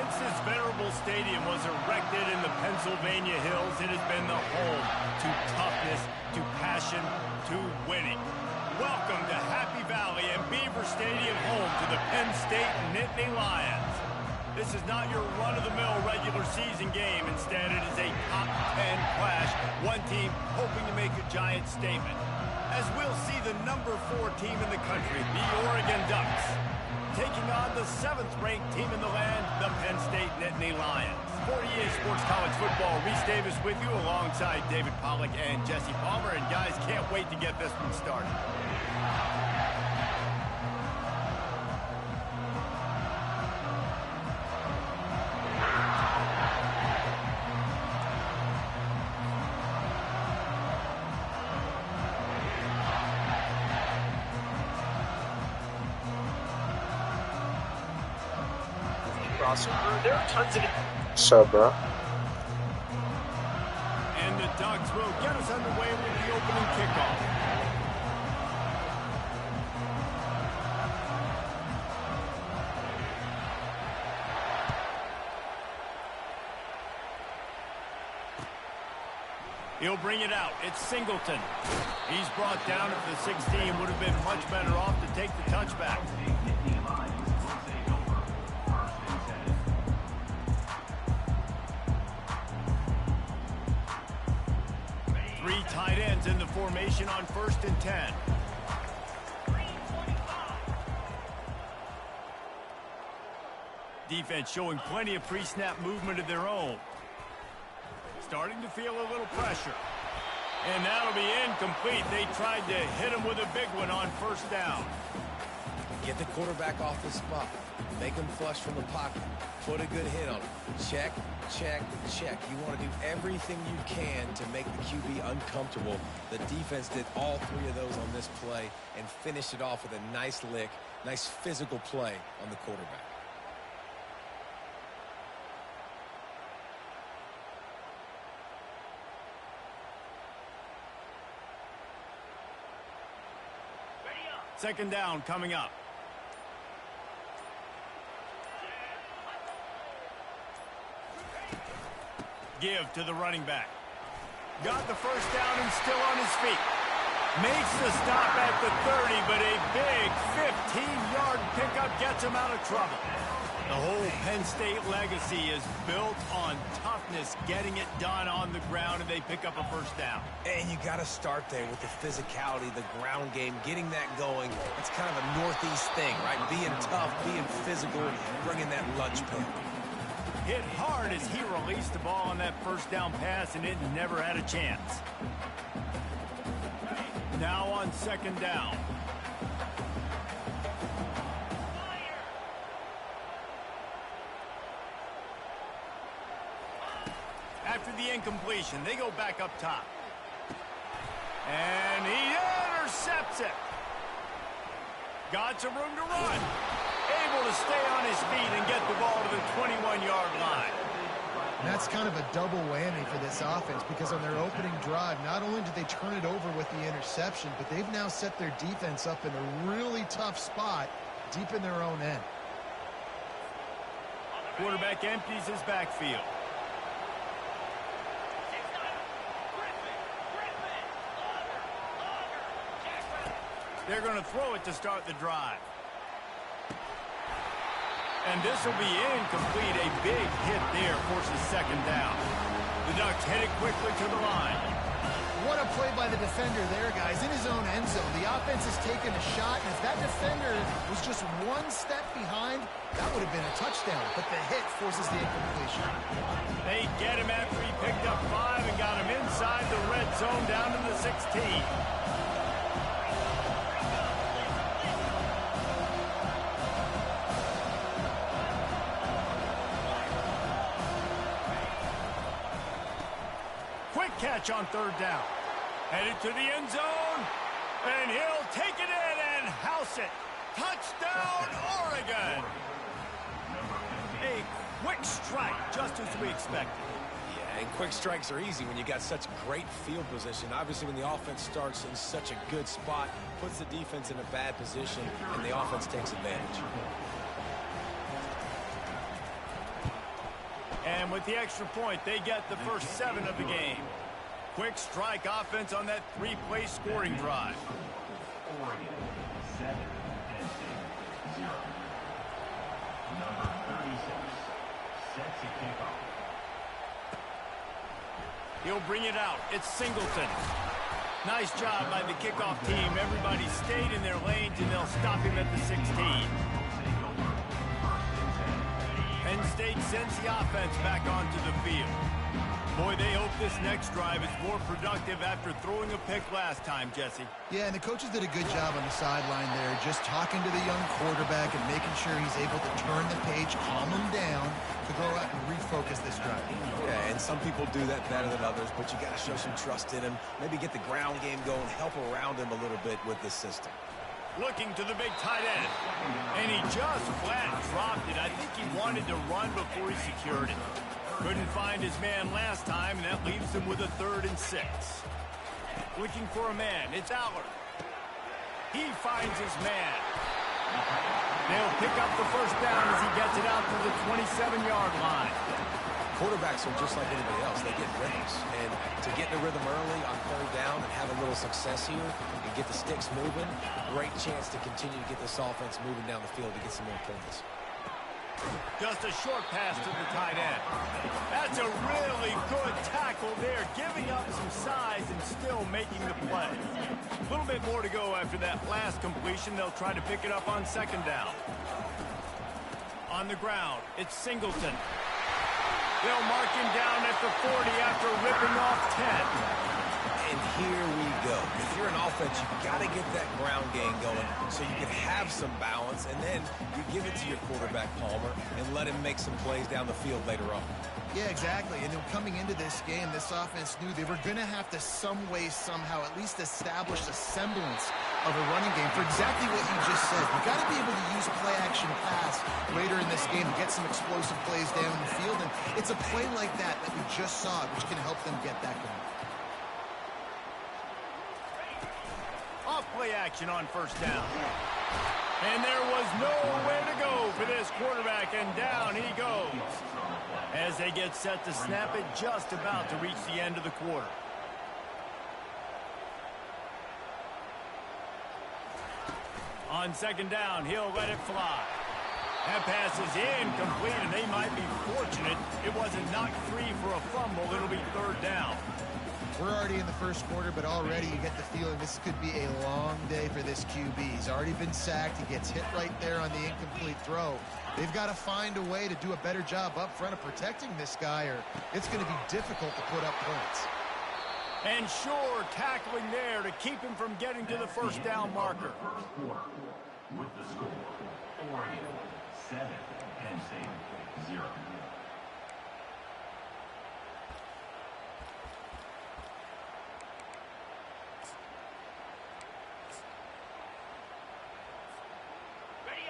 Since this venerable stadium was erected in the Pennsylvania Hills, it has been the home to toughness, to passion, to winning. Welcome to Happy Valley and Beaver Stadium, home to the Penn State Nittany Lions. This is not your run-of-the-mill regular season game. Instead, it is a top 10 clash, one team hoping to make a giant statement. As we'll see the number 4 team in the country, the Oregon Ducks, taking on the 7th-ranked team in the land, the Penn State Nittany Lions. For EA Sports College Football, Reese Davis with you alongside David Pollack and Jesse Palmer. And guys, can't wait to get this one started. There are tons of it. So, bro. And the Ducks will get us underway with the opening kickoff. He'll bring it out. It's Singleton. He's brought down at the 16. Would have been much better off to take the touchback. Three tight ends in the formation on 1st and 10. Defense showing plenty of pre-snap movement of their own. Starting to feel a little pressure. And that'll be incomplete. They tried to hit him with a big one on 1st down. Get the quarterback off the spot. Make him flush from the pocket. Put a good hit on him. Check, check, check. You want to do everything you can to make the QB uncomfortable. The defense did all 3 of those on this play and finished it off with a nice lick, nice physical play on the quarterback. Second down coming up. Give to the running back. Got the 1st down and still on his feet. Makes the stop at the 30, but a big 15-yard pickup gets him out of trouble. The whole Penn State legacy is built on toughness, getting it done on the ground, and they pick up a 1st down. And you got to start there with the physicality, the ground game, getting that going. It's kind of a Northeast thing, right? Being tough, being physical, bringing that lunch pail. Hit hard as he released the ball on that 1st down pass, and it never had a chance. Now on 2nd down. After the incompletion, they go back up top. And he intercepts it. Got some room to run. Able to stay on his feet and get the ball to the 21-yard line. And that's kind of a double whammy for this offense, because on their opening drive, not only did they turn it over with the interception, but they've now set their defense up in a really tough spot deep in their own end. Quarterback empties his backfield. They're going to throw it to start the drive. And this will be incomplete. A big hit there forces 2nd down. The Ducks headed quickly to the line. What a play by the defender there, guys, in his own end zone. The offense has taken a shot, and if that defender was just 1 step behind, that would have been a touchdown. But the hit forces the incompletion. They get him after he picked up 5 and got him inside the red zone down to the 16. Catch on 3rd down. Headed to the end zone. And he'll take it in and house it. Touchdown, Oregon. A quick strike, just as we expected. Yeah, and quick strikes are easy when you got such great field position. Obviously, when the offense starts in such a good spot, puts the defense in a bad position, and the offense takes advantage. And with the extra point, they get the first 7 of the game. Quick strike offense on that 3-play scoring drive. Oregon, 7, Penn State, 0. Number 36 sets a kickoff. He'll bring it out. It's Singleton. Nice job by the kickoff team. Everybody stayed in their lanes, and they'll stop him at the 16. Penn State sends the offense back onto the field. Boy, they hope this next drive is more productive after throwing a pick last time, Jesse. Yeah, and the coaches did a good job on the sideline there, just talking to the young quarterback and making sure he's able to turn the page, calm him down, to go out and refocus this drive. Yeah, and some people do that better than others, but you got to show some trust in him. Maybe get the ground game going, help around him a little bit with this system. Looking to the big tight end. And he just flat dropped it. I think he wanted to run before he secured it. Couldn't find his man last time, and that leaves him with a 3rd and 6. Looking for a man. It's Allard. He finds his man. They'll pick up the first down as he gets it out to the 27-yard line. Quarterbacks are just like anybody else. They get rhythms. And to get in the rhythm early on 3rd down and have a little success here and get the sticks moving, great chance to continue to get this offense moving down the field to get some more points. Just a short pass to the tight end. That's a really good tackle there, giving up some size and still making the play. A little bit more to go after that last completion. They'll try to pick it up on 2nd down. On the ground, it's Singleton. They'll mark him down at the 40 after ripping off 10. And here we go. If you're an offense, you've got to get that ground game going so you can have some balance, and then you give it to your quarterback, Palmer, and let him make some plays down the field later on. Yeah, exactly. And coming into this game, this offense knew they were going to have to some way, somehow, at least establish a semblance of a running game for exactly what you just said. You've got to be able to use play-action pass later in this game to get some explosive plays down the field, and it's a play like that we just saw, which can help them get that going. Off play action on 1st down. And there was nowhere to go for this quarterback, and down he goes. As they get set to snap it, just about to reach the end of the quarter. On 2nd down, he'll let it fly. That pass is incomplete, and they might be fortunate it wasn't knocked free for a fumble. It'll be 3rd down. We're already in the first quarter, but already you get the feeling this could be a long day for this QB. He's already been sacked. He gets hit right there on the incomplete throw. They've got to find a way to do a better job up front of protecting this guy, or it's going to be difficult to put up points. And sure, tackling there to keep him from getting to the 1st down marker. With the score, Oregon, 7, Penn State, 0.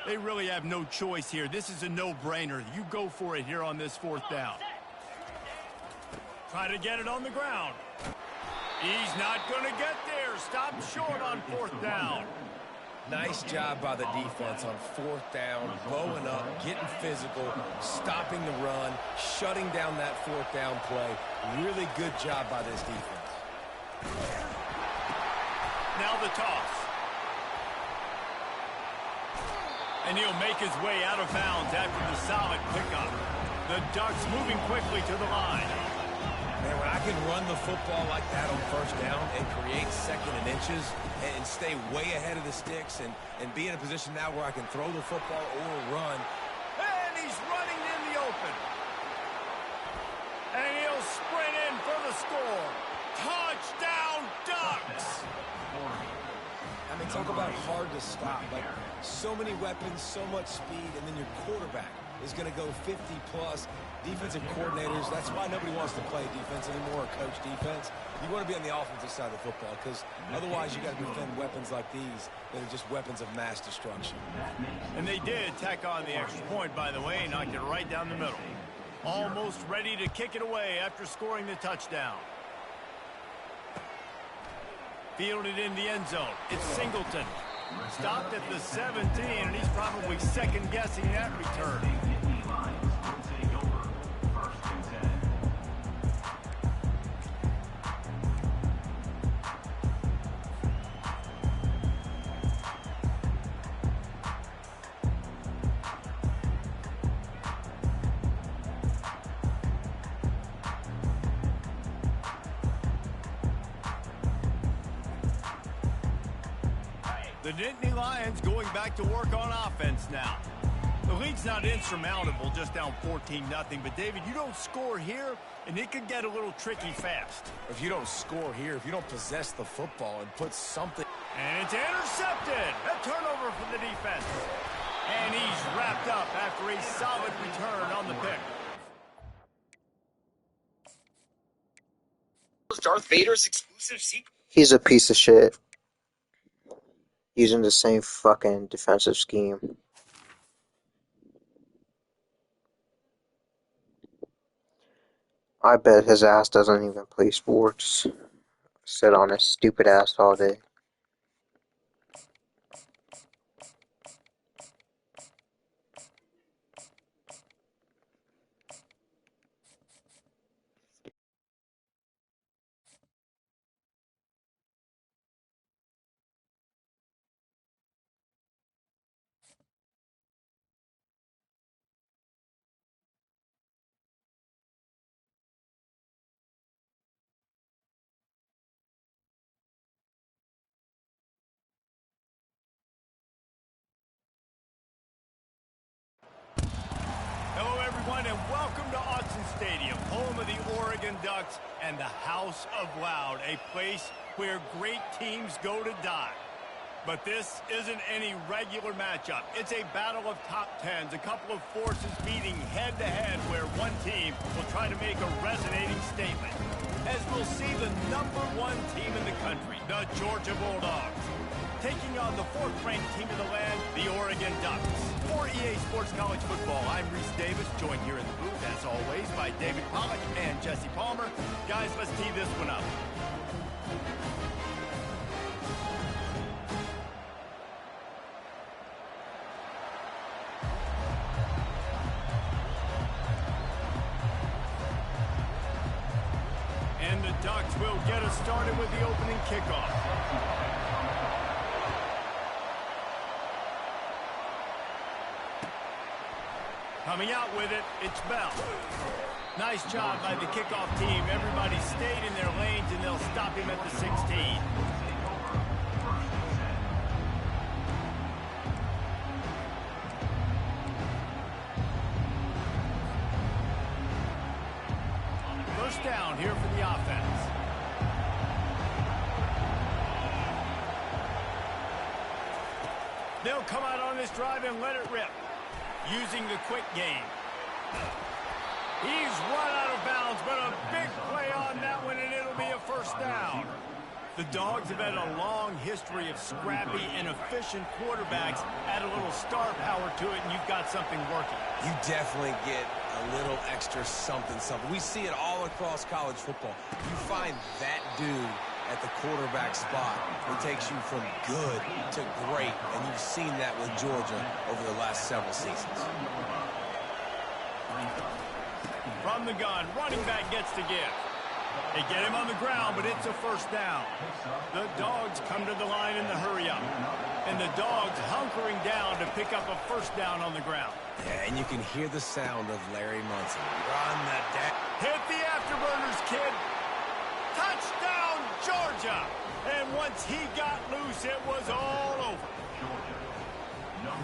They really have no choice here. This is a no-brainer. You go for it here on this 4th down. Try to get it on the ground. He's not going to get there. Stop short on 4th down. Nice job by the defense on 4th down, bowing up, getting physical, stopping the run, shutting down that 4th down play. Really good job by this defense. Now the toss. And he'll make his way out of bounds after the solid pickup. The Ducks moving quickly to the line. Man, when I can run the football like that on 1st down and create 2nd and inches and stay way ahead of the sticks and be in a position now where I can throw the football or run. And he's running in the open. And he'll sprint in for the score. Touchdown, Ducks! I mean, talk about hard to stop. Like, so many weapons, so much speed, and then your quarterback is going to go 50-plus. Defensive coordinators, that's why nobody wants to play defense anymore or coach defense. You want to be on the offensive side of the football because otherwise you got to defend weapons like these that are just weapons of mass destruction. And they did tack on the extra point, by the way, and knocked it right down the middle. Almost ready to kick it away after scoring the touchdown. Fielded in the end zone. It's Singleton. Stopped at the 17, and he's probably second-guessing that return. The Nittany Lions going back to work on offense now. The lead's not insurmountable, just down 14-0. But, David, you don't score here, and it could get a little tricky fast. If you don't score here, if you don't possess the football and put something... And it's intercepted. A turnover for the defense. And he's wrapped up after a solid return on the pick. Darth Vader's exclusive secret. He's a piece of shit. Using the same fucking defensive scheme. I bet his ass doesn't even play sports. Sit on his stupid ass all day. Hello, everyone, and welcome to Autzen Stadium, home of the Oregon Ducks and the House of Loud, a place where great teams go to die. But this isn't any regular matchup. It's a battle of top tens, a couple of forces meeting head-to-head where one team will try to make a resonating statement, as we'll see the #1 team in the country, the Georgia Bulldogs, taking on the 4th-ranked team of the land, the Oregon Ducks. For EA Sports College Football, I'm Reese Davis, joined here in the booth, as always, by David Pollack and Jesse Palmer. Guys, let's tee this one up. And the Ducks will get us started with the opening kickoff. Coming out with it, it's Bell. Nice job by the kickoff team. Everybody stayed in their lanes, and they'll stop him at the 16. First down here for the offense. They'll come out on this drive and let it rip. Using the quick game. He's run out of bounds, but a big play on that one, and it'll be a first down. The Dogs have had a long history of scrappy and efficient quarterbacks. Add a little star power to it, and you've got something working. You definitely get a little extra something. We see it all across college football. You find that dude at the quarterback spot, it takes you from good to great, and you've seen that with Georgia over the last several seasons. From the gun, running back gets to give. They get him on the ground, but it's a first down. The Dogs come to the line in the hurry-up, and the Dogs hunkering down to pick up a first down on the ground. Yeah, and you can hear the sound of Larry Munson. Run the deck. Hit the afterburners, kid. Touchdown, Georgia! And once he got loose, it was all over.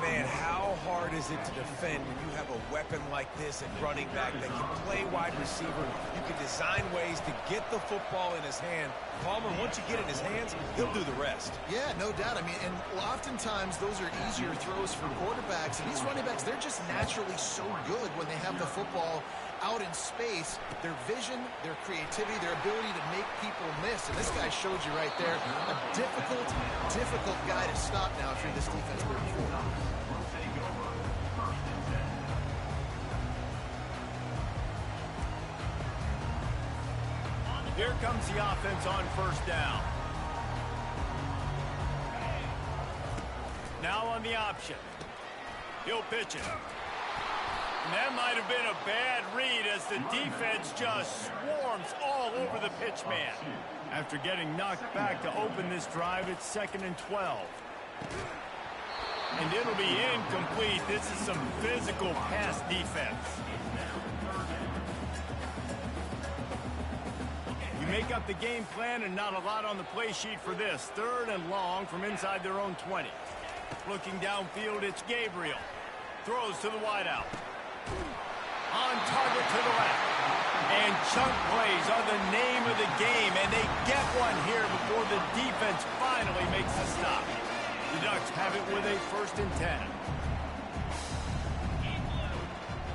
Man, how hard is it to defend when you have a weapon like this at running back that can play wide receiver? You can design ways to get the football in his hand. Palmer, once you get it in his hands, he'll do the rest. Yeah, no doubt. I mean, and oftentimes those are easier throws for quarterbacks. And these running backs, they're just naturally so good when they have the football out in space. Their vision, their creativity, their ability to make people miss. And this guy showed you right there, a difficult guy to stop now if you're this defense moving forward. Here comes the offense on first down. Now on the option. He'll pitch it. And that might have been a bad read as the defense just swarms all over the pitch man. After getting knocked back to open this drive, it's 2nd and 12. And it'll be incomplete. This is some physical pass defense. You make up the game plan and not a lot on the play sheet for this. 3rd and long from inside their own 20. Looking downfield, it's Gabriel. Throws to the wideout. On target to the left. And chunk plays are the name of the game, and they get one here before the defense finally makes the stop. The Ducks have it with a 1st and 10.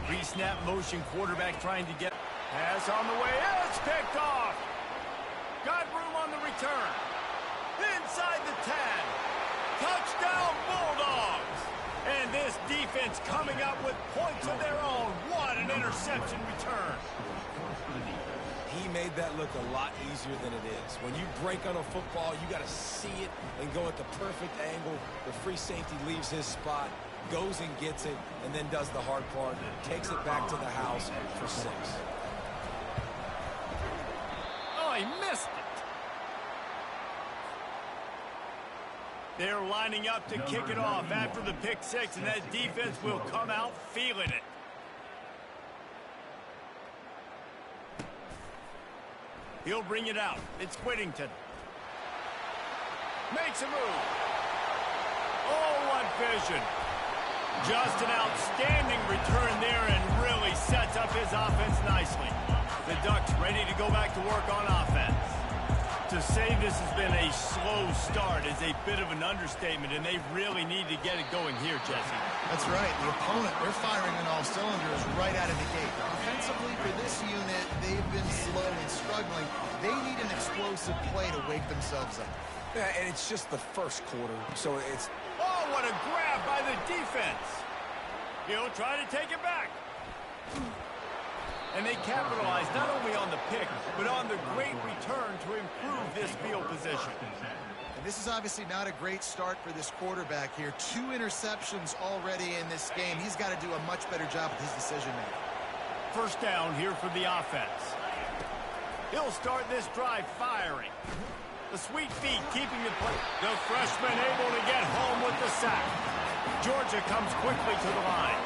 Pre-snap motion quarterback trying to get... Pass on the way. It's picked off. Got room on the return. Inside the 10. Touchdown Bulldogs. And this defense coming up with points of their own. What an interception return. He made that look a lot easier than it is. When you break on a football, you got to see it and go at the perfect angle. The free safety leaves his spot, goes and gets it, and then does the hard part, takes it back to the house for 6. Oh, he missed it. They're lining up to kick it off after the pick 6, and that defense will come out feeling it. He'll bring it out. It's Whittington. Makes a move. Oh, what vision. Just an outstanding return there and really sets up his offense nicely. The Ducks ready to go back to work on offense. To say this has been a slow start is a bit of an understatement, and they really need to get it going here, Jesse. That's right. The opponent, they're firing on all cylinders right out of the gate. Offensively, for this unit, they've been slow and struggling. They need an explosive play to wake themselves up. Yeah, and it's just the first quarter, so it's... Oh, what a grab by the defense. He'll try to take it back. And they capitalize not only on the pick, but on the great return to improve this field position. And this is obviously not a great start for this quarterback here. 2 interceptions already in this game. He's got to do a much better job with his decision-making. 1st down here for the offense. He'll start this drive firing. The sweet feet keeping the play. The freshman able to get home with the sack. Georgia comes quickly to the line.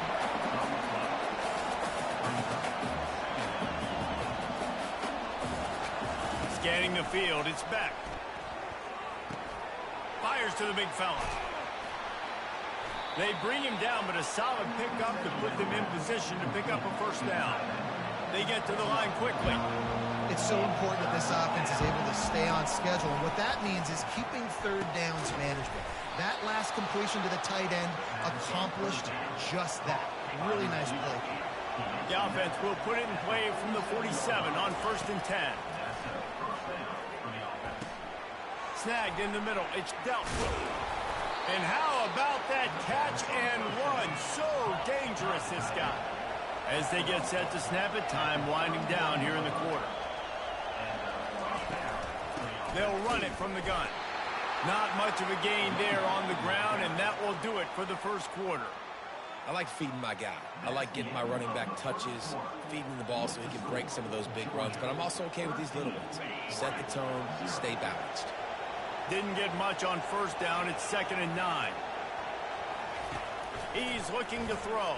Scanning the field, it's Beck. Fires to the big fella. They bring him down, but a solid pickup to put them in position to pick up a 1st down. They get to the line quickly. It's so important that this offense is able to stay on schedule, and what that means is keeping 3rd downs manageable. That last completion to the tight end accomplished just that. Really nice play. The offense will put it in play from the 47 on 1st and 10. Snagged in the middle. It's dealt with. And how about that catch and run? So dangerous, this guy. As they get set to snap it, time winding down here in the quarter. They'll run it from the gun. Not much of a gain there on the ground, and that will do it for the 1st quarter. I like feeding my guy. I like getting my running back touches, feeding the ball so he can break some of those big runs, but I'm also okay with these little ones. Set the tone, stay balanced. Didn't get much on 1st down. It's 2nd and 9. He's looking to throw.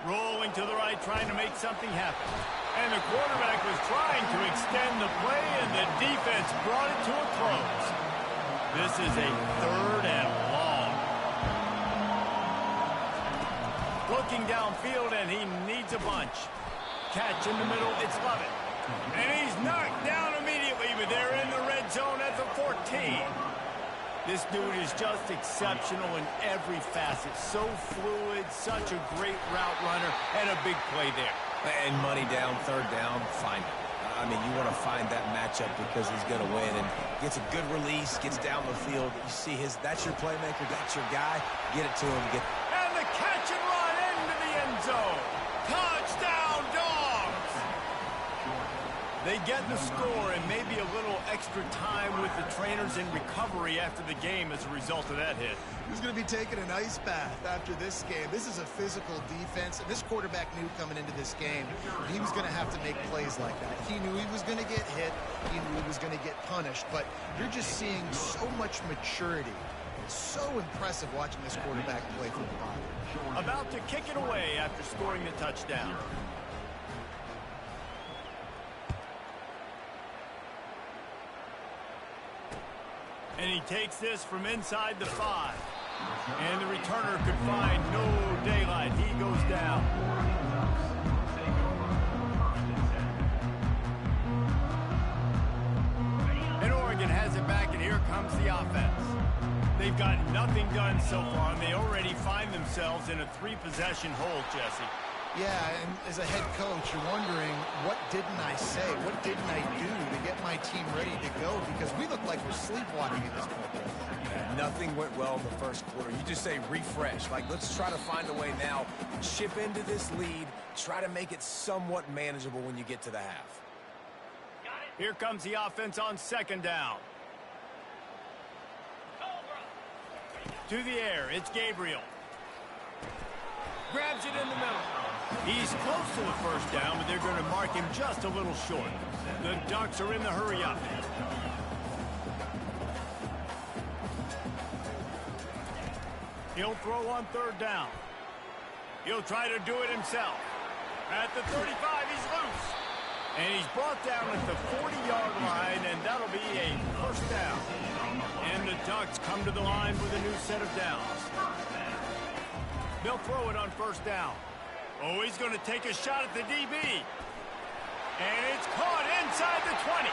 Rolling to the right, trying to make something happen. And the quarterback was trying to extend the play, and the defense brought it to a close. This is a 3rd and long. Looking downfield, and he needs a bunch. Catch in the middle, it's Lovett. And he's knocked down immediately, but they're in the red zone at the 14. This dude is just exceptional in every facet. So fluid, such a great route runner, and a big play there. And money down, 3rd down, find it. I mean, you want to find that matchup because he's going to win. And gets a good release, gets down the field. You see that's your playmaker, that's your guy. Get it to him. And the catch and run into the end zone. Touchdown, Dogs! They get the score and maybe a little extra time with the trainers in recovery after the game as a result of that hit. He's going to be taking an ice bath after this game. This is a physical defense, and this quarterback knew coming into this game he was going to have to make plays like that. He knew he was going to get hit. He knew he was going to get punished, but you're just seeing so much maturity. It's so impressive watching this quarterback play for the ball. About to kick it away after scoring the touchdown. And he takes this from inside the 5. And the returner could find no daylight. He goes down. And Oregon has it back, and here comes the offense. They've got nothing done so far, and they already find themselves in a 3-possession hole, Jesse. Yeah, and as a head coach, you're wondering, what didn't I say? What didn't I do to get my team ready to go? Because we look like we're sleepwalking at this point. Nothing went well in the first quarter. You just say refresh. Like, let's try to find a way now. Chip into this lead. Try to make it somewhat manageable when you get to the half. Here comes the offense on 2nd down. To the air, it's Gabriel. Grabs it in the middle. He's close to the first down, but they're going to mark him just a little short. The Ducks are in the hurry-up. He'll throw on 3rd down. He'll try to do it himself. At the 35, he's loose. And he's brought down at the 40-yard line, and that'll be a 1st down. And the Ducks come to the line with a new set of downs. They'll throw it on 1st down. Oh, he's going to take a shot at the DB. And it's caught inside the 20.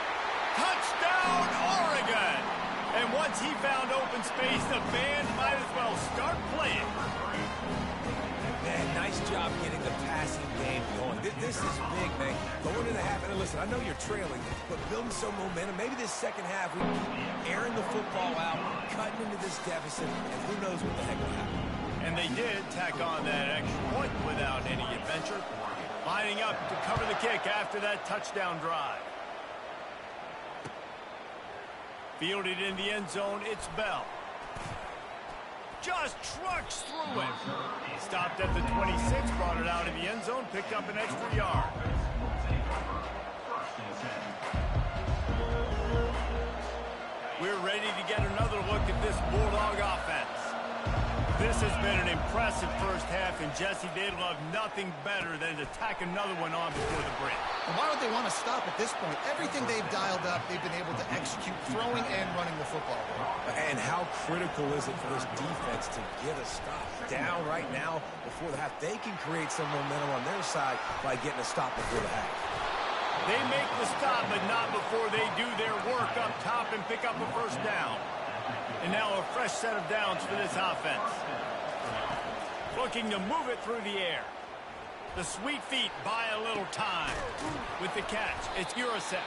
Touchdown, Oregon! And once he found open space, the band might as well start playing. Man, nice job getting the passing game going. This is big, man. Going into the half, and listen, I know you're trailing, but building some momentum. Maybe this second half, we keep airing the football out, cutting into this deficit, and who knows what the heck will happen. And they did tack on that extra point without any adventure, lining up to cover the kick after that touchdown drive. Fielded in the end zone, it's Bell. Just trucks through it. Stopped at the 26, brought it out in the end zone, picked up an extra yard. We're ready to get another look at this Bulldog offense. This has been an impressive first half, and Jesse, they'd love nothing better than to tack another one on before the break. And why would they want to stop at this point? Everything they've dialed up, they've been able to execute throwing and running the football. And how critical is it for this defense to get a stop down right now before the half? They can create some momentum on their side by getting a stop before the half. They make the stop, but not before they do their work up top and pick up a 1st down. And now a fresh set of downs for this offense. Looking to move it through the air. The sweet feet buy a little time. With the catch, it's Urasek.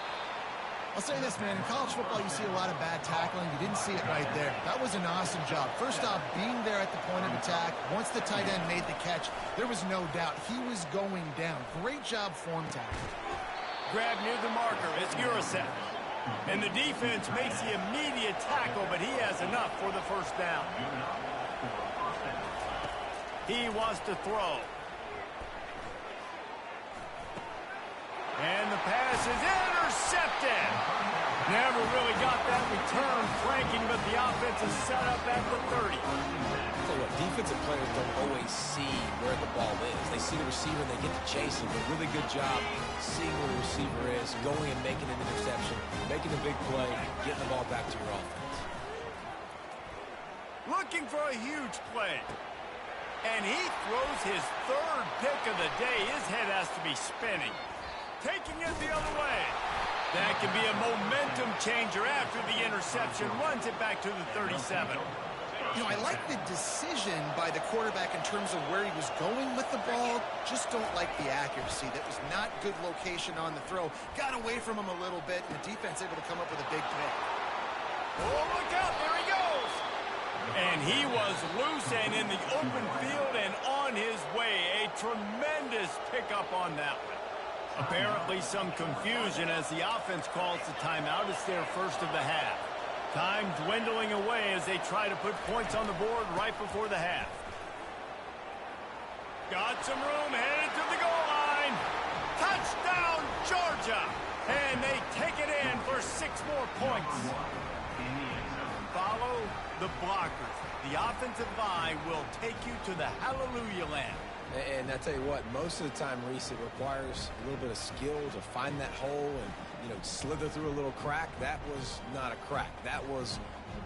I'll say this, man. In college football, you see a lot of bad tackling. You didn't see it right there. That was an awesome job. First off, being there at the point of attack. Once the tight end made the catch, there was no doubt he was going down. Great job form tackling. Grab near the marker, it's Urasek. And the defense makes the immediate tackle, but he has enough for the 1st down. He wants to throw. And the pass is intercepted. Never really got that return flanking, but the offense is set up at the 30. So what, defensive players don't always see where the ball is. They see the receiver and they get to chase him. A really good job seeing where the receiver is, going and making an interception, making a big play, getting the ball back to your offense. Looking for a huge play. And he throws his 3rd pick of the day. His head has to be spinning. Taking it the other way. That can be a momentum changer after the interception. Runs it back to the 37. You know, I like the decision by the quarterback in terms of where he was going with the ball. Just don't like the accuracy. That was not good location on the throw. Got away from him a little bit, and the defense able to come up with a big pick. Oh, look out. There he goes. And he was loose and in the open field and on his way. A tremendous pickup on that one. Apparently some confusion as the offense calls the timeout. It's their 1st of the half. Time dwindling away as they try to put points on the board right before the half. Got some room, headed to the goal line. Touchdown, Georgia! And they take it in for 6 more points. Follow the blockers. The offensive line will take you to the hallelujah land. And I tell you what, most of the time, Reese, it requires a little bit of skill to find that hole and slither through a little crack. That was not a crack. That was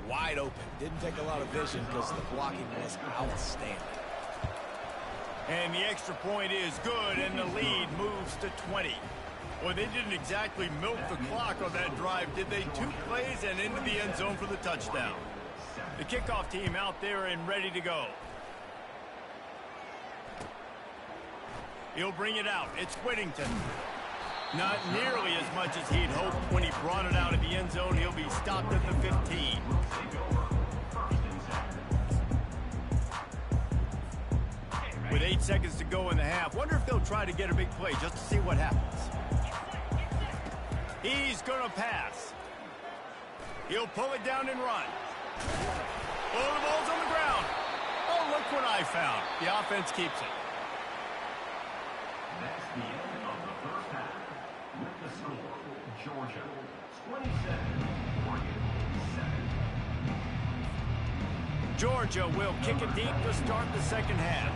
wide open. Didn't take a lot of vision because the blocking was outstanding. And the extra point is good, and the lead moves to 20. Well, they didn't exactly milk the clock on that drive, did they? 2 plays and into the end zone for the touchdown. The kickoff team out there and ready to go. He'll bring it out. It's Whittington. Not nearly as much as he'd hoped when he brought it out of the end zone. He'll be stopped at the 15. With 8 seconds to go in the half, wonder if they'll try to get a big play just to see what happens. He's going to pass. He'll pull it down and run. Oh, the ball's on the ground. Oh, look what I found. The offense keeps it. That's the end of the first half. With the score, Georgia 27, Oregon 7. Georgia will kick it deep to start the second half.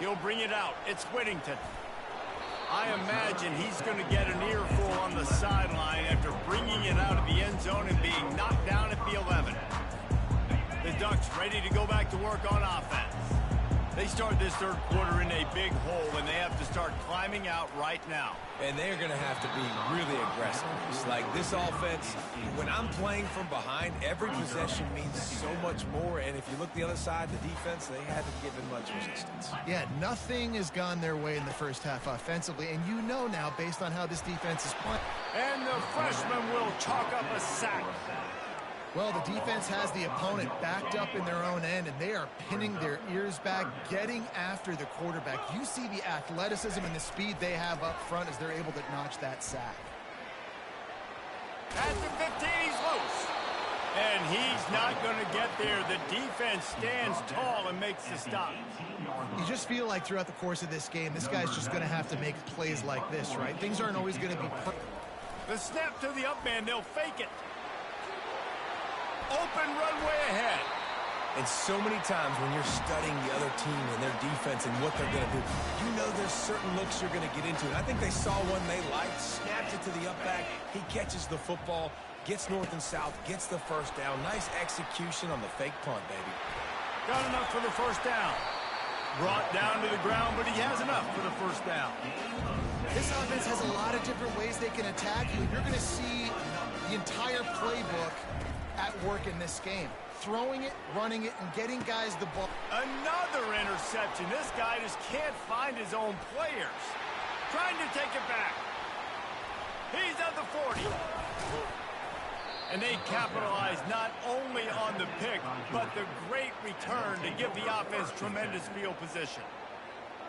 He'll bring it out. It's Whittington. I imagine he's going to get an earful on the sideline after bringing it out of the end zone and being knocked down at the 11. The Ducks ready to go back to work on offense. They start this third quarter in a big hole, and they have to start climbing out right now. And they're going to have to be really aggressive. It's like this offense, when I'm playing from behind, every possession means so much more. And if you look the other side, the defense, they haven't given much resistance. Yeah, nothing has gone their way in the first half offensively. And you know now, based on how this defense is playing. And the freshman will chalk up a sack. Well, the defense has the opponent backed up in their own end, and they are pinning their ears back, getting after the quarterback. You see the athleticism and the speed they have up front as they're able to notch that sack. At the 15, he's loose. And he's not going to get there. The defense stands tall and makes the stop. You just feel like throughout the course of this game, this guy's just going to have to make plays like this, right? Things aren't always going to be perfect. The snap to the up man, they'll fake it. Open runway ahead. And so many times when you're studying the other team and their defense and what they're going to do, you know there's certain looks you're going to get into. And I think they saw one they liked, snapped it to the up back. He catches the football, gets north and south, gets the first down. Nice execution on the fake punt, baby. Got enough for the first down. Brought down to the ground, but he has enough for the first down. This offense has a lot of different ways they can attack you. You're going to see the entire playbook at work in this game. Throwing it, running it, and getting guys the ball. Another interception. This guy just can't find his own players. Trying to take it back. He's at the 40. And they capitalize not only on the pick, but the great return to give the offense tremendous field position.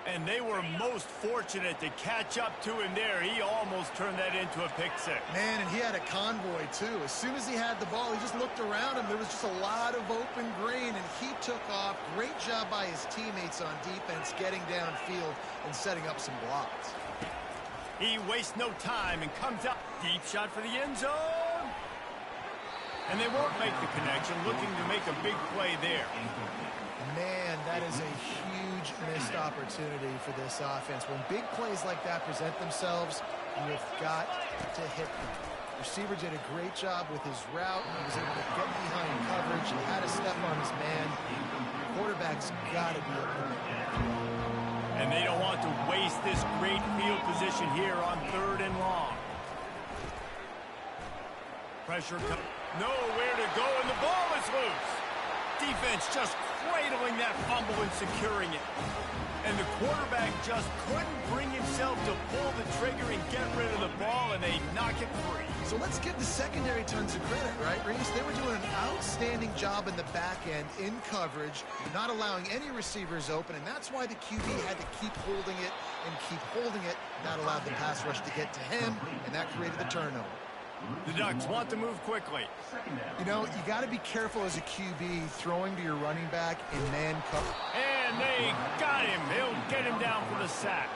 And they were most fortunate to catch up to him there. He almost turned that into a pick six. Man, and he had a convoy, too. As soon as he had the ball, he just looked around him. There was just a lot of open green, and he took off. Great job by his teammates on defense, getting downfield and setting up some blocks. He wastes no time and comes out. Deep shot for the end zone. And they won't make the connection, looking to make a big play there. Man, that is a huge missed opportunity for this offense. When big plays like that present themselves, you have got to hit them. Receiver did a great job with his route. He was able to get behind coverage. He had a step on his man. Quarterback's got to be open. And they don't want to waste this great field position here on 3rd and long. Pressure comes. Nowhere to go, and the ball is loose. Defense just cradling that fumble and securing it. And the quarterback just couldn't bring himself to pull the trigger and get rid of the ball, and they knock it free. So let's give the secondary tons of credit, right, Reese? They were doing an outstanding job in the back end, in coverage, not allowing any receivers open, and that's why the QB had to keep holding it and keep holding it. That allowed the pass rush to get to him, and that created the turnover. The Ducks want to move quickly. You know, you got to be careful as a QB throwing to your running back in man cover. And And they got him. He'll get him down for the sack.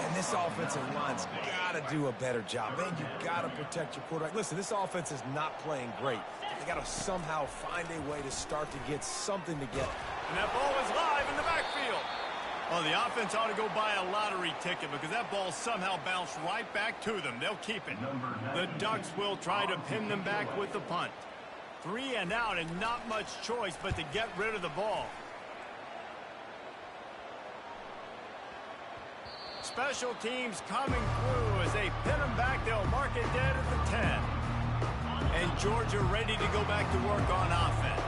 And this offensive line's got to do a better job. Man, you got to protect your quarterback. Listen, this offense is not playing great. They got to somehow find a way to start to get something together. And that ball is live in the backfield. Well, the offense ought to go buy a lottery ticket because that ball somehow bounced right back to them. They'll keep it. The Ducks will try to pin them back with the punt. 3 and out and not much choice but to get rid of the ball. Special teams coming through as they pin them back. They'll mark it dead at the 10. And Georgia ready to go back to work on offense.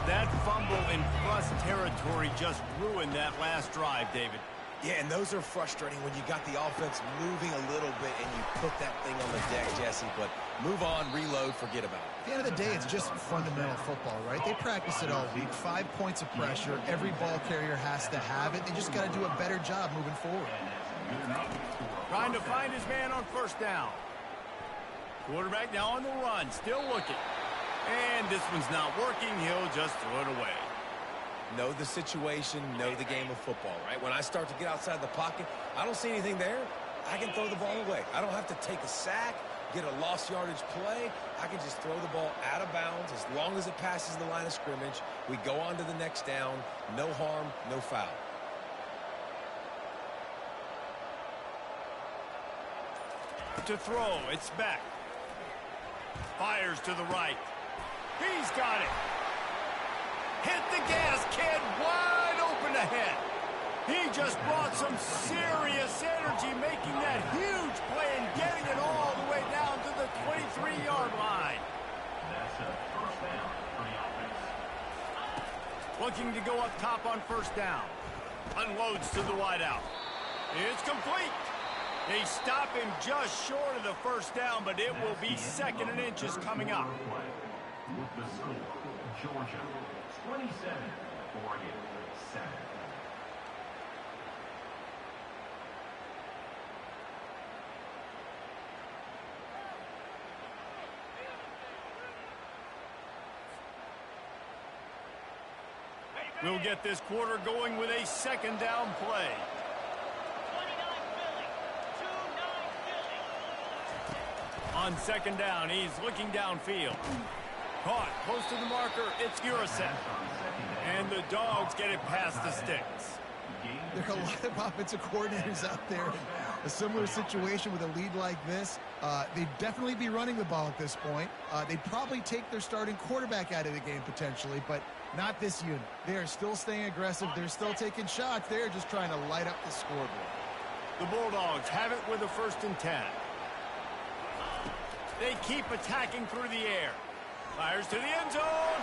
That fumble in plus territory just ruined that last drive, David. Yeah, and those are frustrating when you got the offense moving a little bit and you put that thing on the deck, Jesse. But move on, reload, forget about it. At the end of the day, it's just fundamental football, right? They practice it all week. 5 points of pressure. Every ball carrier has to have it. They just got to do a better job moving forward. Trying to find his man on first down. Quarterback now on the run, still looking. And this one's not working. He'll just throw it away. Know the situation, know the game of football, right? When I start to get outside the pocket, I don't see anything there. I can throw the ball away. I don't have to take a sack, get a lost yardage play. I can just throw the ball out of bounds as long as it passes the line of scrimmage. We go on to the next down. No harm, no foul. To throw, it's back. Fires to the right. He's got it. Hit the gas, kid. Wide open ahead. He just brought some serious energy making that huge play and getting it all the way down to the 23-yard line. That's a first down for the offense. Looking to go up top on first down. Unloads to the wideout. It's complete. They stop him just short of the first down, but it will be 2nd and inches coming up. With the score, Georgia 27, Oregon 7. We'll get this quarter going with a 2nd down play. On 2nd down, he's looking downfield. Caught close to the marker, it's Uriset. And the Dogs get it past the sticks. There are a lot of offensive coordinators out there in a similar situation with a lead like this. They'd definitely be running the ball at this point. They'd probably take their starting quarterback out of the game potentially, but not this unit. They are still staying aggressive. They're still taking shots. They're just trying to light up the scoreboard. The Bulldogs have it with a 1st and 10. They keep attacking through the air. Fires to the end zone.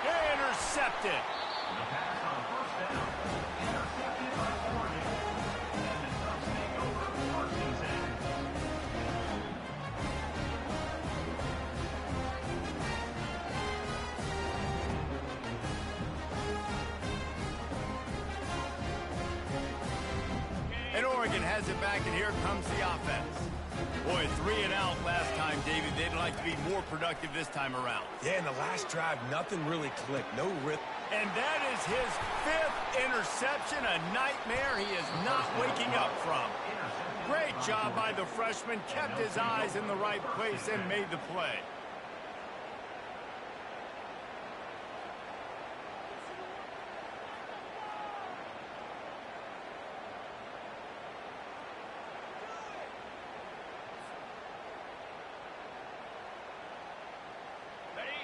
Intercepted. The pass on first down. Intercepted by Oregon. And the Ducks take over 1st and 10. And Oregon has it back, and here comes the offense. Boy, 3 and out last time, David. They'd like to be more productive this time around. Yeah, in the last drive, nothing really clicked. No rhythm. And that is his 5th interception, a nightmare he is not waking up from. Great job by the freshman, kept his eyes in the right place and made the play.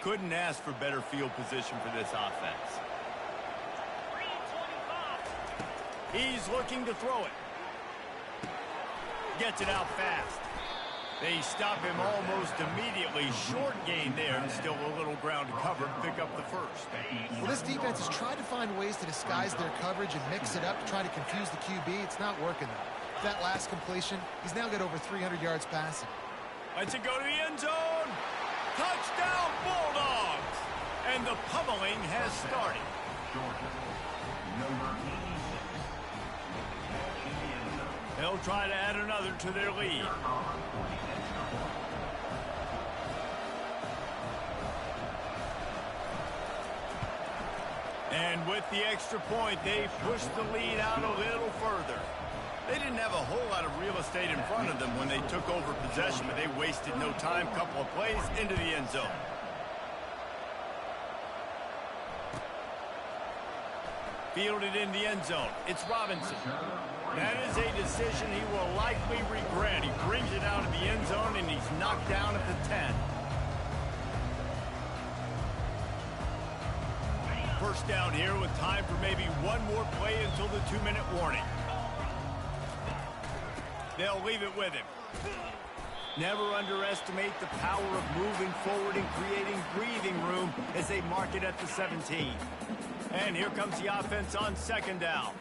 Couldn't ask for better field position for this offense. He's looking to throw it. Gets it out fast. They stop him almost immediately. Short gain there, and still a little ground to cover to pick up the 1st. Well, this defense has tried to find ways to disguise their coverage and mix it up to try to confuse the QB. It's not working, though. That last completion, he's now got over 300 yards passing. Lets it go to the end zone. Touchdown, Bulldogs! And the pummeling has started. Georgia, number 86. They'll try to add another to their lead. And with the extra point, they pushed the lead out a little further. They didn't have a whole lot of real estate in front of them when they took over possession, but they wasted no time. Couple of plays into the end zone. Fielded in the end zone. It's Robinson. That is a decision he will likely regret. He brings it out of the end zone, and he's knocked down at the 10. First down here with time for maybe one more play until the 2-minute warning. They'll leave it with him. Never underestimate the power of moving forward and creating breathing room as they mark it at the 17. And here comes the offense on second down.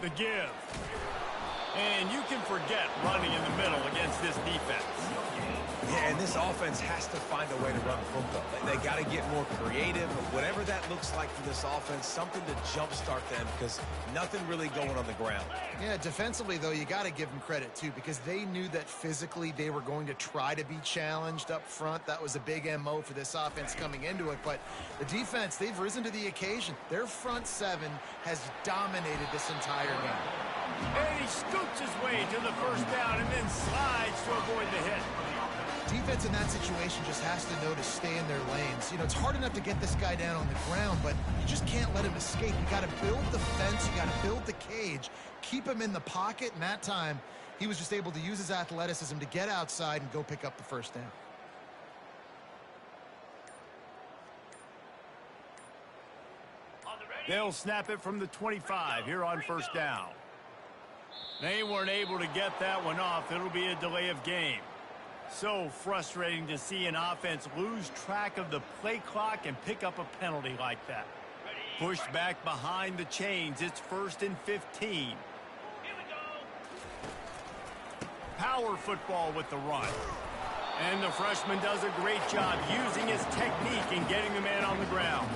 The give. And you can forget running in the middle against this defense. Yeah, and this offense has to find a way to run the football. They got to get more creative, whatever that looks like for this offense, something to jumpstart them because nothing really going on the ground. Yeah, defensively, though, you got to give them credit, too, because they knew that physically they were going to try to be challenged up front. That was a big MO for this offense coming into it. But the defense, they've risen to the occasion. Their front seven has dominated this entire game. And he scoops his way to the first down and then slides to avoid the hit. Defense in that situation just has to know to stay in their lanes. You know, it's hard enough to get this guy down on the ground, but you just can't let him escape. You got to build the fence. You got to build the cage. Keep him in the pocket. And that time, he was just able to use his athleticism to get outside and go pick up the first down. They'll snap it from the 25 here on first down. They weren't able to get that one off. It'll be a delay of game. So frustrating to see an offense lose track of the play clock and pick up a penalty like that. Pushed back behind the chains. It's 1st and 15. Power football with the run. And the freshman does a great job using his technique and getting the man on the ground.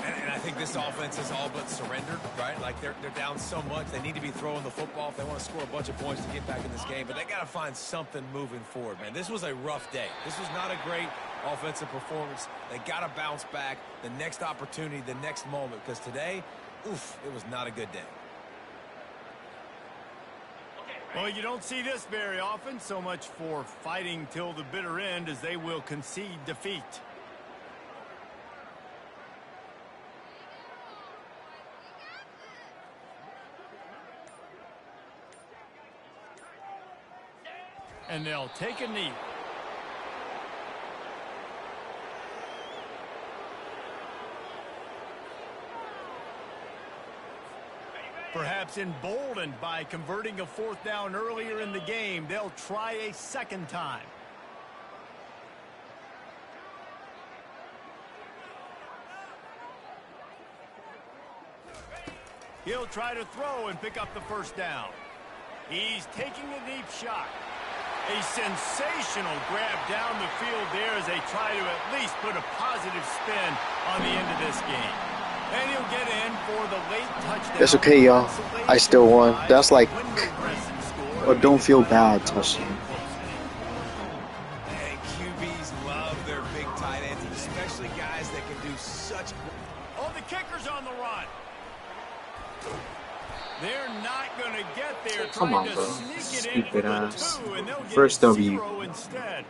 And I think this offense is all but surrendered, right? Like they're down so much. They need to be throwing the football if they want to score a bunch of points to get back in this game. But they got to find something moving forward, man. This was a rough day. This was not a great offensive performance. They got to bounce back the next opportunity, the next moment. Because today, oof, it was not a good day. Well, you don't see this very often. So much for fighting till the bitter end as they will concede defeat. And they'll take a knee. Perhaps emboldened by converting a 4th down earlier in the game, they'll try a second time. He'll try to throw and pick up the first down. He's taking a deep shot. A sensational grab down the field there as they try to at least put a positive spin on the end of this game. And he'll get in for the late touchdown. It's okay, y'all. I still won. That's like a don't feel bad touchdown. And QBs love their big tight ends, especially guys that can do such... Oh, the kicker's on the run. They're not going to get there. Come on, bro. Sneak it in for the 2, and they'll get First W. 0 instead.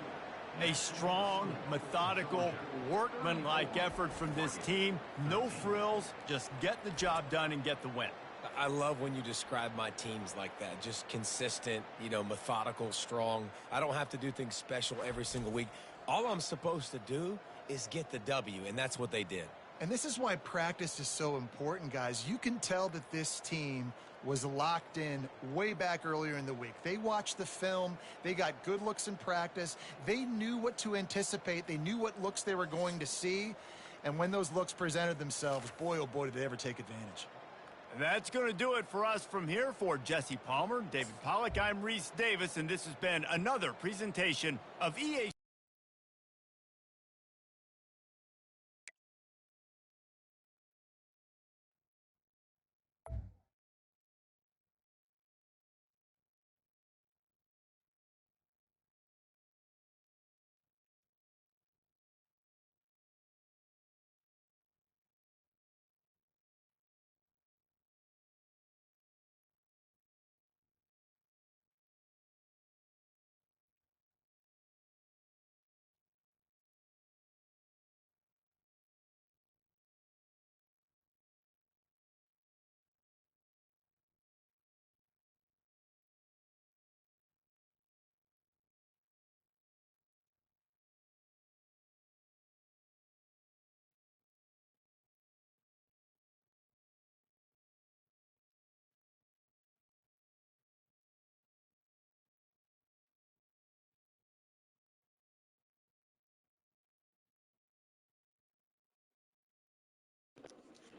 A strong, methodical, workman-like effort from this team. No frills, just get the job done and get the win. I love when you describe my teams like that. Just consistent, you know, methodical, strong. I don't have to do things special every single week. All I'm supposed to do is get the W, and that's what they did. And this is why practice is so important, guys. You can tell that this team was locked in way back earlier in the week. They watched the film. They got good looks in practice. They knew what to anticipate. They knew what looks they were going to see. And when those looks presented themselves, boy, oh boy, did they ever take advantage. And that's going to do it for us from here. For Jesse Palmer, David Pollack, I'm Reese Davis, and this has been another presentation of EA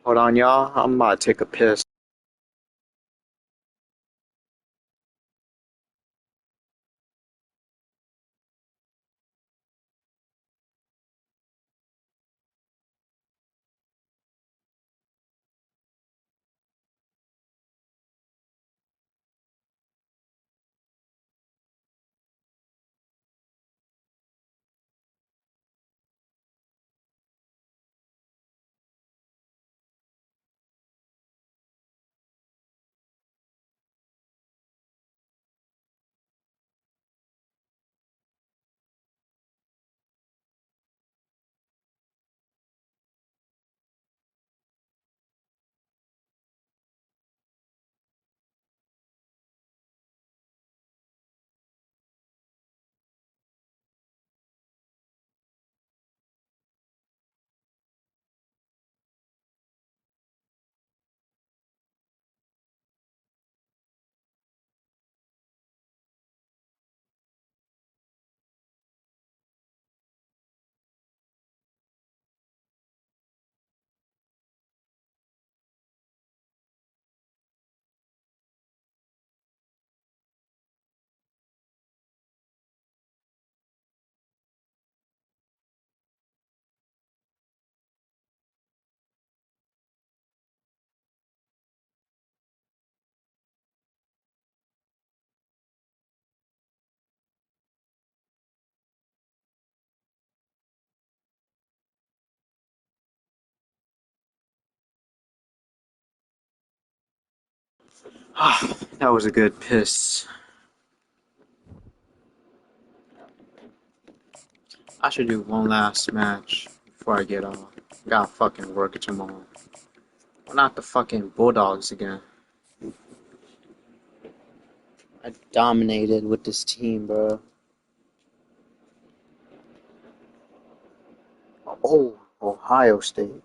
Hold on, y'all. I'm about to take a piss. That was a good piss. I should do one last match before I get off. Got fucking work tomorrow. Well, not the fucking Bulldogs again. I dominated with this team, bro. Oh, Ohio State.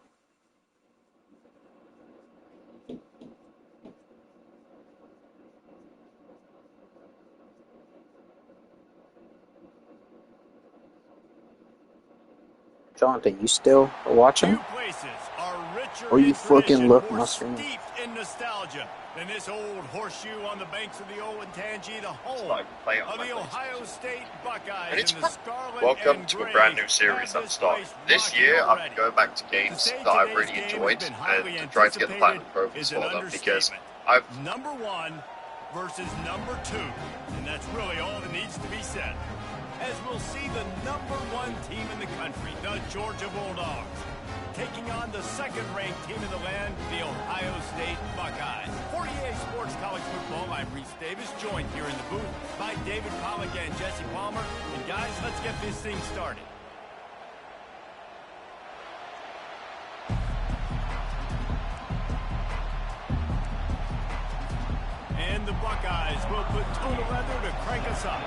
Jonathan, you still watching? Few places are richer Or you in fucking tradition, look more my stream? steeped in nostalgia than this old horseshoe on the banks of the Olentangy, the home Like play on of my the PlayStation. Ohio State Buckeyes And it's in the fun. scarlet Welcome and to a gray. brand new series Have I'm starting. place This rocking year, already. I'm going back to To games say that I've today's really game has enjoyed been highly and to try to get the platinum anticipated trophies is for an them because understatement. I've Number one versus number two, and that's really all that needs to be said. As we'll see the number one team in the country, the Georgia Bulldogs, taking on the second-ranked team in the land, the Ohio State Buckeyes. For EA Sports College Football, I'm Reese Davis, joined here in the booth by David Pollack and Jesse Palmer. And guys, let's get this thing started. And the Buckeyes will put toe to leather to crank us up.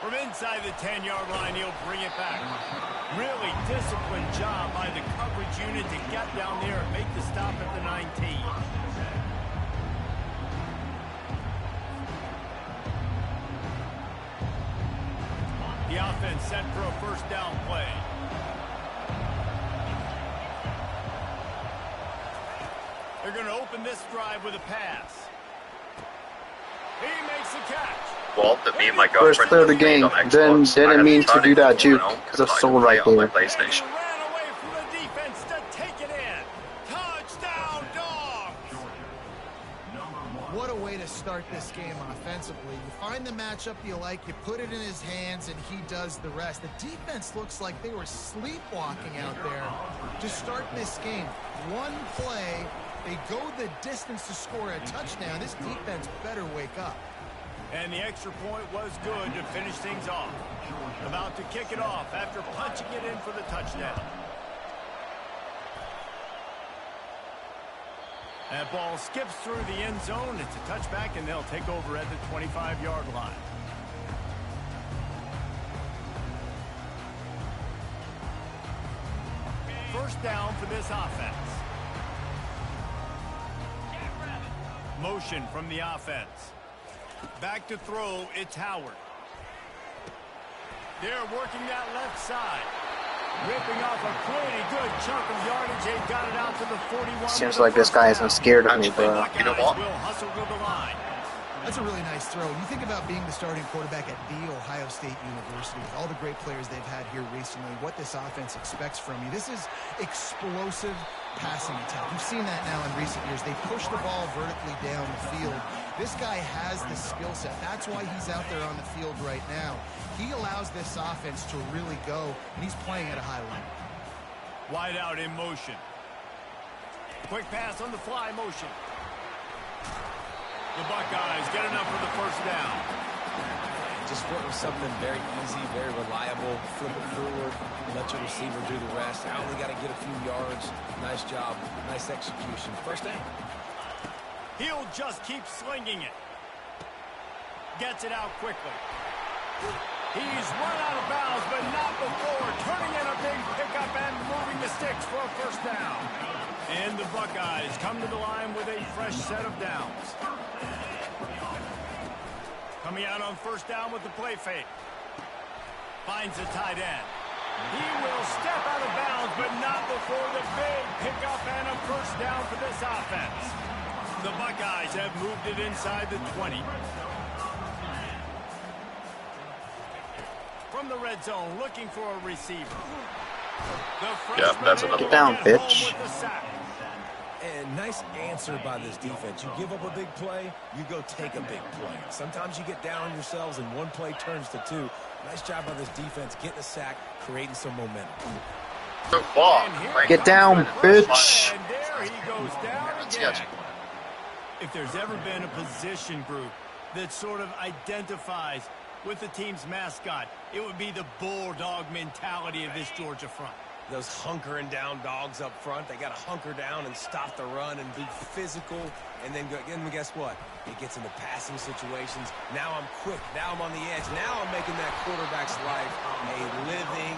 From inside the 10-yard line, he'll bring it back. Really disciplined job by the coverage unit to get down there and make the stop at the 19. The offense set for a first down play. They're going to open this drive with a pass. He makes the catch. well, that me and my First girlfriend clear the game, played on then Xbox. didn't I mean had to do that, Juke, because because I I can sold play right on my there. PlayStation. And he ran away from the defense to take it in. Touchdown, Dogs! What a way to start this game offensively. You find the matchup you like, you put it in his hands, and he does the rest. The defense looks like they were sleepwalking out there to start this game. One play, they go the distance to score a touchdown. This defense better wake up. And the extra point was good to finish things off. About to kick it off after punching it in for the touchdown. That ball skips through the end zone. It's a touchback, and they'll take over at the 25-yard line. First down for this offense. Motion from the offense. Back to throw, it's Howard. They're working that left side. Ripping off a pretty good chunk of yardage. They got it out to the 41. Seems like this guy isn't scared of me, bro. You know what? Will hustle to the line. That's a really nice throw. You think about being the starting quarterback at The Ohio State University with all the great players they've had here recently, what this offense expects from you. This is explosive passing attack. You've seen that now in recent years. They push the ball vertically down the field. This guy has the skill set. That's why he's out there on the field right now. He allows this offense to really go, and he's playing at a high level. Wide out in motion. Quick pass on the fly motion. The Buckeyes get enough for the first down. Just put with something very easy, very reliable. Flip it forward, let your receiver do the rest. I only got to get a few yards. Nice job, nice execution. First down. He'll just keep slinging it. Gets it out quickly. He's run out of bounds, but not before turning in a big pickup and moving the sticks for a first down. And the Buckeyes come to the line with a fresh set of downs. Coming out on first down with the play fake. Finds the tight end. He will step out of bounds, but not before the big pickup and a first down for this offense. The Buckeyes have moved it inside the 20. From the red zone, looking for a receiver. Yeah, that's another Get down, bitch. And nice answer by this defense. You give up a big play, you go take a big play. Sometimes you get down on yourselves and one play turns to two. Nice job by this defense getting a sack, creating some momentum. So far. Get down, bitch. And there he goes down again. If there's ever been a position group that sort of identifies with the team's mascot, it would be the bulldog mentality of this Georgia front. Those hunkering down dogs up front, they got to hunker down and stop the run and be physical. And then guess what? It gets into passing situations. Now I'm quick. Now I'm on the edge. Now I'm making that quarterback's life a living.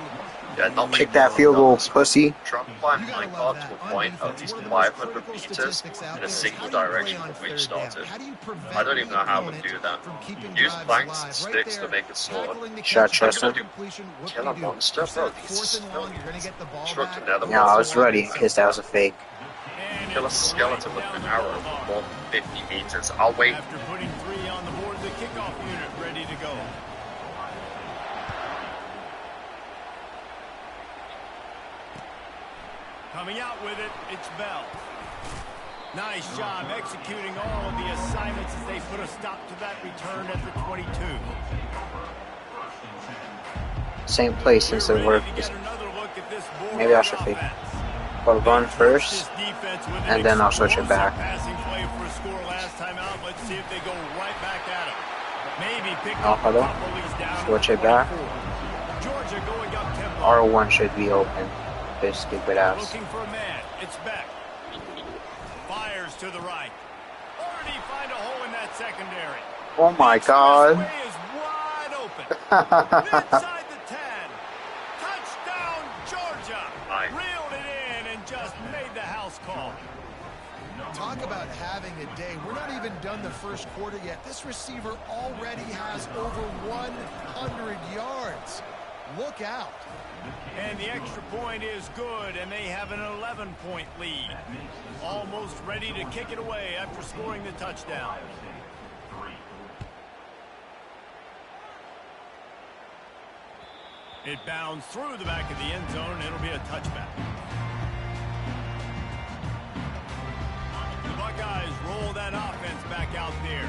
Yeah, not Kick that field goal, pussy. Trump climbed my car to a point of at least 500 meters in a single direction from which started. I don't even know how I would do that. Use planks and sticks to make it soar. Shot Chester. Kill a monster, bro. These struck together. Yeah, I was ready in case that was a fake. Kill a skeleton with an arrow from more than 50 meters. I'll wait. After putting 3 on the board, the kickoff unit ready to go. Coming out with it, it's Bell. Nice job executing all of the assignments as they put a stop to that return at the 22. Same place since it worked. Maybe I should fake. But run first, and then I'll switch it back. Switch it back. R1 should be open. This stupid ass. Looking for a man. It's Beck. Fires to the right. Already find a hole in that secondary. Oh my god. This way is wide open. Inside the 10. Touchdown, Georgia. Reeled it in and just made the house call. Talk about having a day. We're not even done the first quarter yet. This receiver already has over 100 yards. Look out. And the extra point is good, and they have an 11-point lead. Almost ready to kick it away after scoring the touchdown. It bounds through the back of the end zone, and it'll be a touchback. The Buckeyes roll that offense back out there.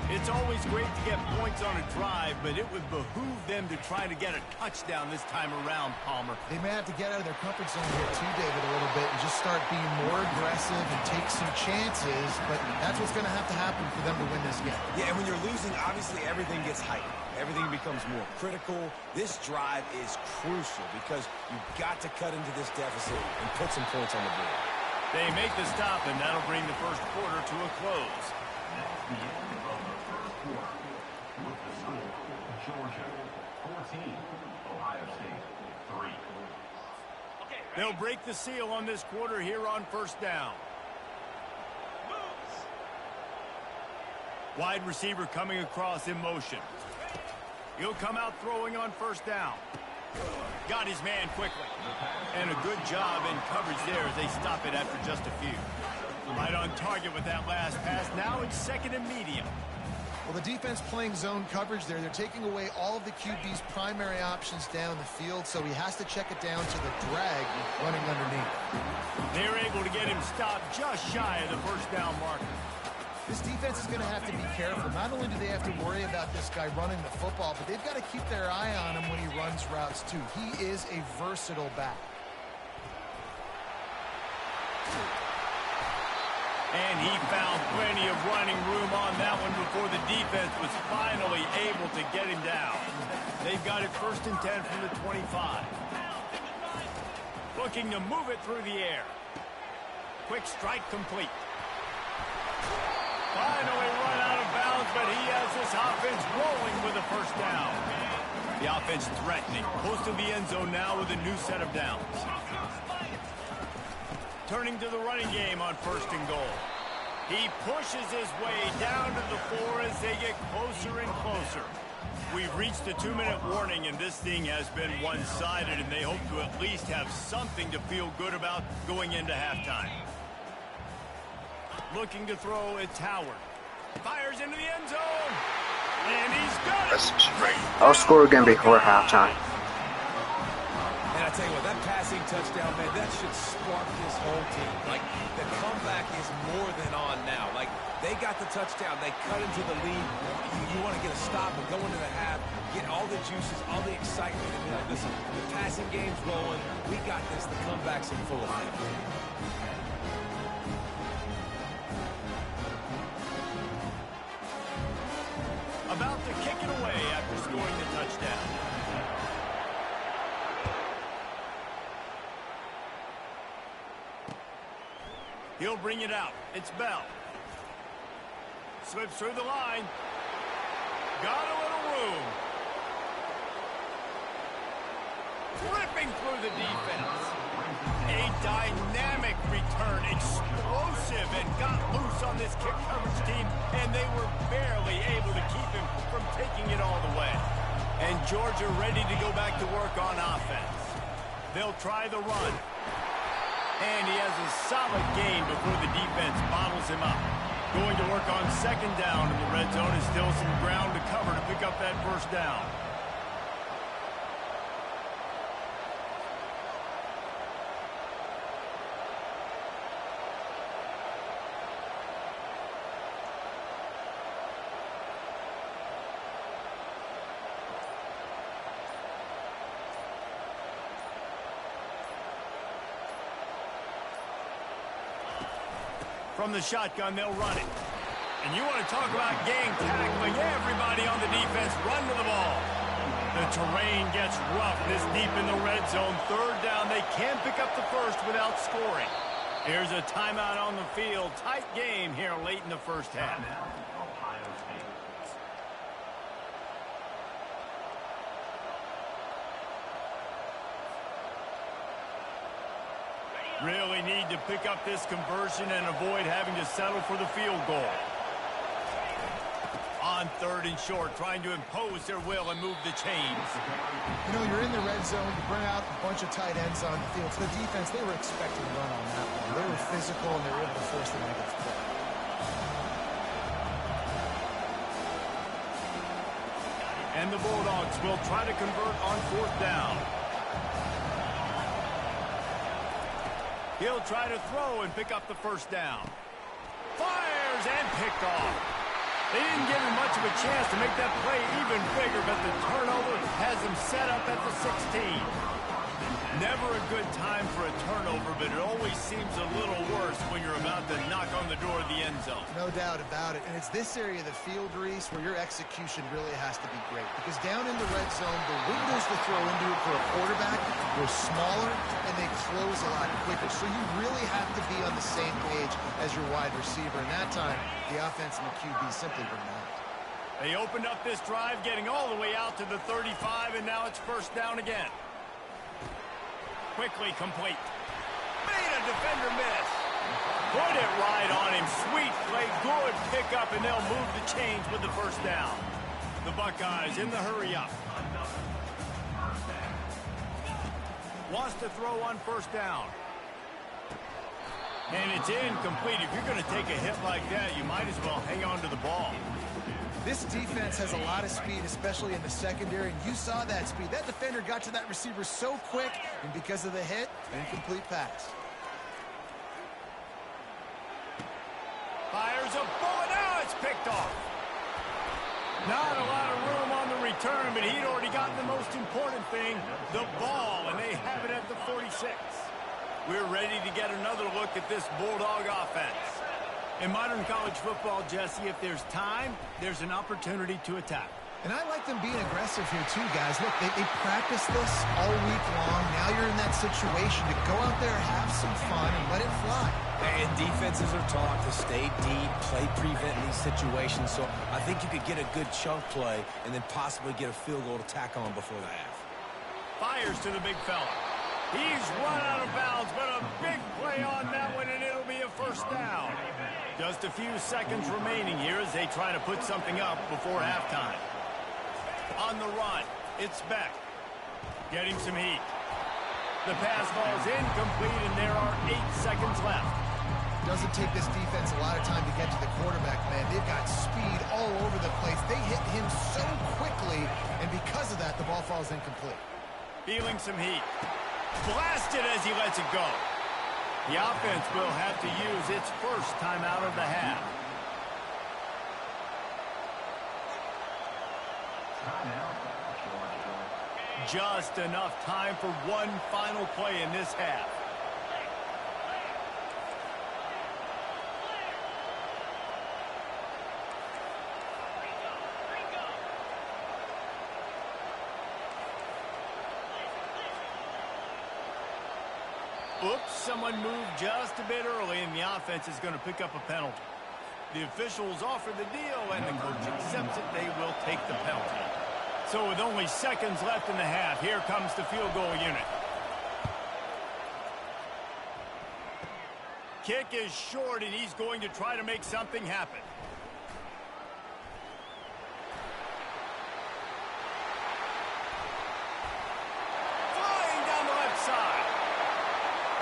It's always great to get points on a drive, but it would behoove them to try to get a touchdown this time around, Palmer. They may have to get out of their comfort zone here too, David, a little bit and just start being more aggressive and take some chances, but that's what's going to have to happen for them to win this game. Yeah, and when you're losing, obviously everything gets heightened. Everything becomes more critical. This drive is crucial because you've got to cut into this deficit and put some points on the board. They make the stop, and that'll bring the first quarter to a close. Georgia 14, Ohio State 3. They'll break the seal on this quarter here on first down. Wide receiver coming across in motion. He'll come out throwing on first down. Got his man quickly. And a good job in coverage there as they stop it after just a few. Right on target with that last pass. Now it's second and medium. Well, the defense playing zone coverage there. They're taking away all of the QB's primary options down the field, so he has to check it down to the drag running underneath. They're able to get him stopped just shy of the first down marker. This defense is going to have to be careful. Not only do they have to worry about this guy running the football, but they've got to keep their eye on him when he runs routes, too. He is a versatile back. And he found plenty of running room on that one before the defense was finally able to get him down. They've got it 1st and 10 from the 25. Looking to move it through the air. Quick strike complete. Finally run out of bounds, but he has this offense rolling with a first down. The offense threatening. Close to the end zone now with a new set of downs. Turning to the running game on 1st and goal. He pushes his way down to the floor as they get closer and closer. We've reached the 2-minute warning, and this thing has been one-sided, and they hope to at least have something to feel good about going into halftime. Looking to throw at Howard. Fires into the end zone. And he's got it. That's straight. I'll score again before halftime. And I tell you what, that passing touchdown, man, that should spark this whole team. Like, the comeback is more than on now. Like, they got the touchdown. They cut into the lead. You want to get a stop and go into the half, get all the juices, all the excitement, and be like, listen, the passing game's rolling. We got this. The comeback's in full effect. About to kick it away after scoring the touchdown. He'll bring it out. It's Bell. Slips through the line. Got a little room. Ripping through the defense. A dynamic return. Explosive and got loose on this kick coverage team, and they were barely able to keep him from taking it all the way. And Georgia ready to go back to work on offense. They'll try the run. And he has a solid gain before the defense bottles him up. Going to work on 2nd down in the red zone is still some ground to cover to pick up that first down. From the shotgun, they'll run it. And you want to talk about gang tackling. Everybody on the defense run to the ball. The terrain gets rough this deep in the red zone. 3rd down, they can't pick up the first without scoring. Here's a timeout on the field. Tight game here late in the first half. Really need to pick up this conversion and avoid having to settle for the field goal. On 3rd and short, trying to impose their will and move the chains. You know, you're in the red zone, you bring out a bunch of tight ends on the field. For the defense, they were expecting to run on that one. They were physical, and they were able to force the negative play. And the Bulldogs will try to convert on 4th down. He'll try to throw and pick up the first down. Fires and picked off. They didn't give him much of a chance to make that play even bigger, but the turnover has him set up at the 16. Never a good time for a turnover, but it always seems a little worse when you're about to knock on the door of the end zone. No doubt about it. And it's this area of the field, Reese, where your execution really has to be great. Because down in the red zone, the windows to throw into it for a quarterback were smaller, and they close a lot quicker. So you really have to be on the same page as your wide receiver. And that time, the offense and the QB simply were not. They opened up this drive, getting all the way out to the 35, and now it's 1st down again. Quickly complete. Made a defender miss. Put it right on him. Sweet play. Good pickup, and they'll move the chains with the first down. The Buckeyes in the hurry-up. Wants to throw on first down. And it's incomplete. If you're going to take a hit like that, you might as well hang on to the ball. This defense has a lot of speed, especially in the secondary, and you saw that speed. That defender got to that receiver so quick, and because of the hit, incomplete pass. Fires a bullet. Now it's picked off. Not a lot of room on the return, but he'd already gotten the most important thing, the ball, and they have it at the 46. We're ready to get another look at this Bulldog offense. In modern college football, Jesse, if there's time, there's an opportunity to attack. And I like them being aggressive here too, guys. Look, they practice this all week long. Now you're in that situation to go out there, have some fun, and let it fly. And defenses are taught to stay deep, play prevent in these situations. So I think you could get a good chunk play and then possibly get a field goal to tack on before the half. Fires to the big fella. He's run out of bounds, but a big play on that one, and it'll be a first down. Just a few seconds remaining here as they try to put something up before halftime. On the run, it's Beck. Getting some heat. The pass ball's incomplete, and there are 8 seconds left. Doesn't take this defense a lot of time to get to the quarterback, man. They've got speed all over the place. They hit him so quickly, and because of that, the ball falls incomplete. Feeling some heat. Blasted as he lets it go. The offense will have to use its first timeout of the half. Just enough time for one final play in this half. Oops, someone moved just a bit early, and the offense is going to pick up a penalty. The officials offer the deal, and the coach accepts it. They will take the penalty. So with only seconds left in the half, here comes the field goal unit. Kick is short, and he's going to try to make something happen. Flying down the left side.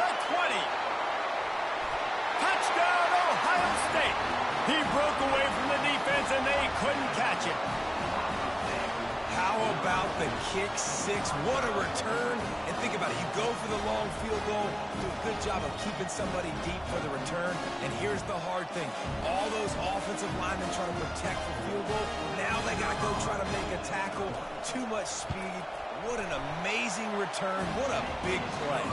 The 20. Touchdown, Ohio State. He broke away from the defense, and they couldn't catch it. How about the kick six? What a return. And think about it. You go for the long field goal, do a good job of keeping somebody deep for the return. And here's the hard thing. All those offensive linemen trying to protect the field goal. Now they got to go try to make a tackle. Too much speed. What an amazing return. What a big play.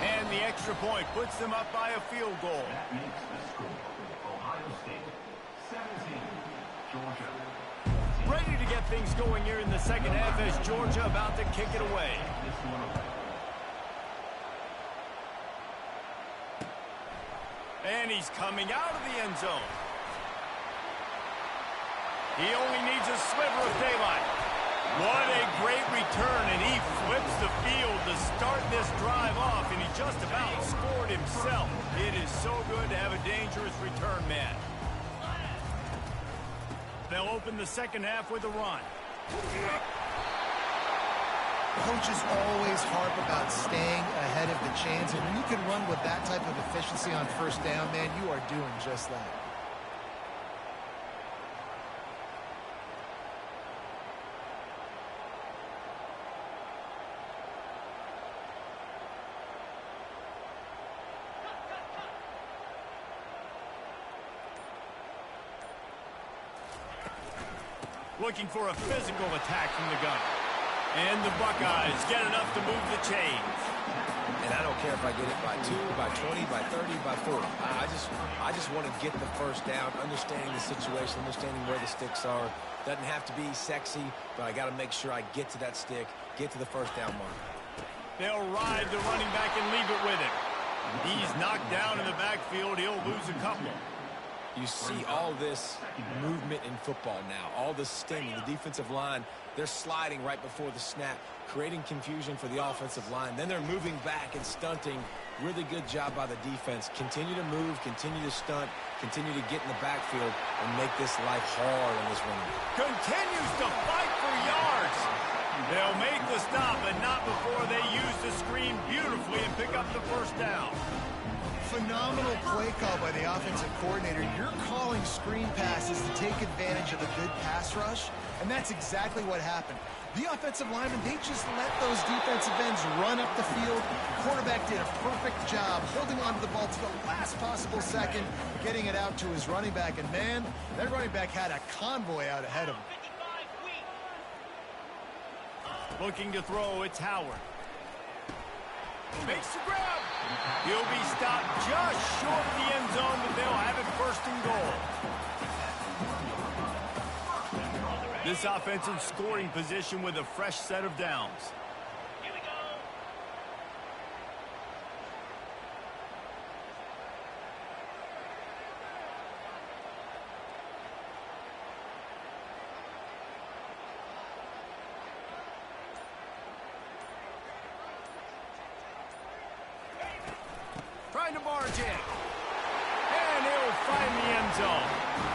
And the extra point puts them up by a field goal. That makes the score. Ohio State 17, Georgia. Ready to get things going here in the second half as Georgia about to kick it away. And he's coming out of the end zone. He only needs a sliver of daylight. What a great return, and he flips the field to start this drive off, and he just about scored himself. It is so good to have a dangerous return man. They'll open the second half with a run. Coaches always harp about staying ahead of the chains, and when you can run with that type of efficiency on first down, man, you are doing just that. Looking for a physical attack from the gun. And the Buckeyes get enough to move the chains. And I don't care if I get it by 2, by 20, by 30, by 40. I just want to get the first down, understanding the situation, understanding where the sticks are. Doesn't have to be sexy, but I got to make sure I get to that stick, get to the first down mark. They'll ride the running back and leave it with him. He's knocked down in the backfield. He'll lose a couple. You see all this movement in football now, all the stemming, the defensive line, they're sliding right before the snap, creating confusion for the offensive line. Then they're moving back and stunting Really good job by the defense. Continue to move, continue to stunt, continue to get in the backfield, and make this life hard on this running back. Continues to fight for yards. They'll make the stop, but not before they use the screen beautifully and pick up the first down. Phenomenal play call by the offensive coordinator. You're calling screen passes to take advantage of a good pass rush, and that's exactly what happened. The offensive linemen, they just let those defensive ends run up the field. The quarterback did a perfect job holding on to the ball to the last possible second, getting it out to his running back, and man, that running back had a convoy out ahead of him. Looking to throw, it's Howard. Makes the grab. He'll be stopped just short of the end zone, but they'll have it first and goal. This offense in scoring position with a fresh set of downs. Here we go. Trying to barge in. And he'll find the end zone.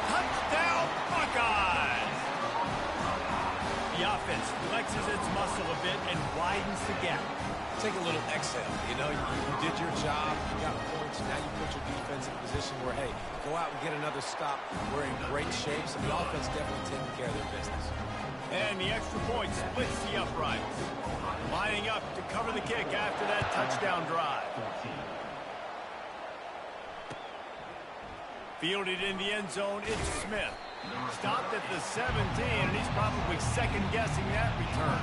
Touchdown, Buckeyes! The offense flexes its muscle a bit and widens the gap. Take a little exhale. You know, you did your job, you got points, now you put your defense in a position where, hey, go out and get another stop. We're in great shape, so the offense definitely taking care of their business. And the extra point splits the uprights. Lining up to cover the kick after that touchdown drive. Fielded in the end zone, it's Smith. Stopped at the 17, and he's probably second-guessing that return.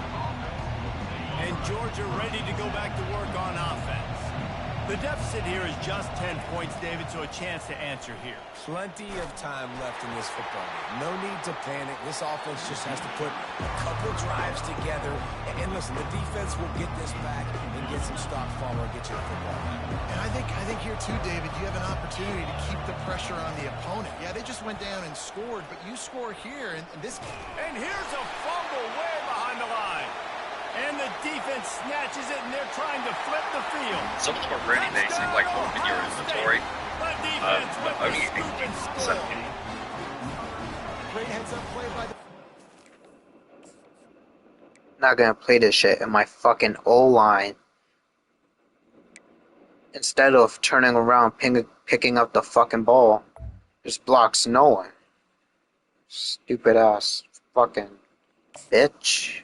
And Georgia ready to go back to work on offense. The deficit here is just 10 points, David, so a chance to answer here. Plenty of time left in this football game. No need to panic. This offense just has to put a couple drives together. And listen, the defense will get this back and get some stock follow and get you the football back. And I think here, too, David, you have an opportunity to keep the pressure on the opponent. Yeah, they just went down and scored, but you score here, and this... And here's a fumble way behind the line. And the defense snatches it, and they're trying to flip the field. Some of them are really basic, like open your inventory. The defense with the only scoop and score. Great heads-up play by the... Not gonna play this shit in my fucking O-line. Instead of turning around, picking up the fucking ball, just blocks no one. Stupid ass fucking bitch.